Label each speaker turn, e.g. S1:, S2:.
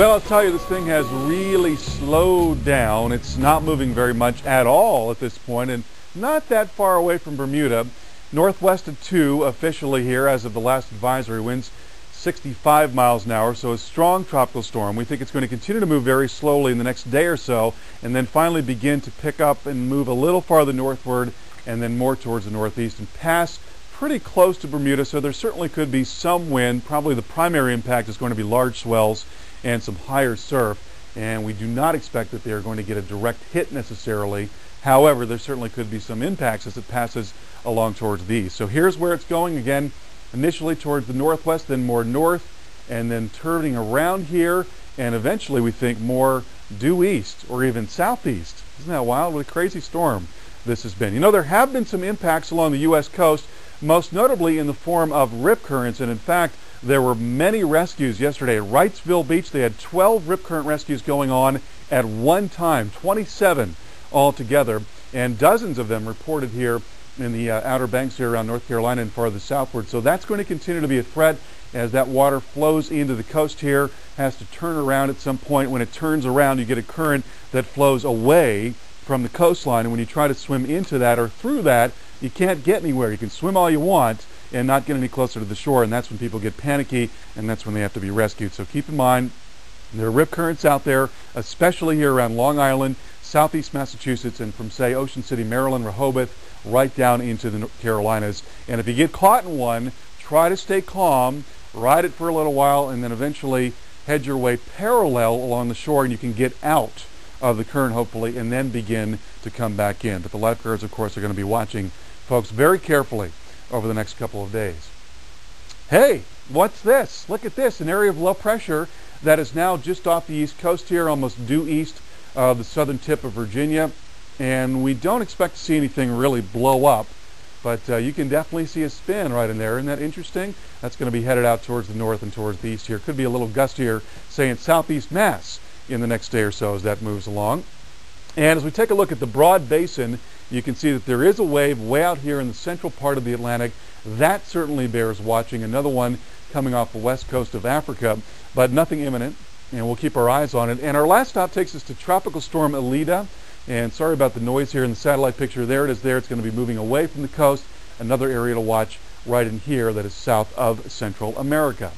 S1: Well, I'll tell you, this thing has really slowed down. It's not moving very much at all at this point, and not that far away from Bermuda. Northwest of 2 officially here as of the last advisory. Winds 65 miles an hour, so a strong tropical storm. We think it's going to continue to move very slowly in the next day or so, and then finally begin to pick up and move a little farther northward and then more towards the northeast and pass pretty close to Bermuda, so there certainly could be some wind. Probably the primary impact is going to be large swells and some higher surf, and we do not expect that they are going to get a direct hit necessarily. However, there certainly could be some impacts as it passes along towards the east. So here's where it's going again, initially towards the northwest, then more north, and then turning around here, and eventually we think more due east or even southeast. Isn't that wild? What a crazy storm this has been. You know, there have been some impacts along the U.S. coast, most notably in the form of rip currents, and in fact there were many rescues yesterday at Wrightsville Beach. They had 12 rip current rescues going on at one time, 27 altogether, and dozens of them reported here in the Outer Banks here around North Carolina and farther southward. So that's going to continue to be a threat as that water flows into the coast here, has to turn around at some point. When it turns around, you get a current that flows away from the coastline, and when you try to swim into that or through that, you can't get anywhere. You can swim all you want and not get any closer to the shore, and that's when people get panicky, and that's when they have to be rescued. So keep in mind, there are rip currents out there, especially here around Long Island, southeast Massachusetts, and from, say, Ocean City, Maryland, Rehoboth, right down into the Carolinas. And if you get caught in one, try to stay calm, ride it for a little while, and then eventually head your way parallel along the shore, and you can get out of the current, hopefully, and then begin to come back in. But the lifeguards, of course, are going to be watching folks very carefully over the next couple of days. Hey, what's this? Look at this, an area of low pressure that is now just off the east coast here, almost due east of the southern tip of Virginia. And we don't expect to see anything really blow up, but you can definitely see a spin right in there. Isn't that interesting? That's going to be headed out towards the north and towards the east here. Could be a little gustier, say in southeast Mass in the next day or so as that moves along. And as we take a look at the broad basin, you can see that there is a wave way out here in the central part of the Atlantic. That certainly bears watching. Another one coming off the west coast of Africa, but nothing imminent, and we'll keep our eyes on it. And our last stop takes us to Tropical Storm Bertha. And sorry about the noise here in the satellite picture. There it is there. It's going to be moving away from the coast. Another area to watch right in here that is south of Central America.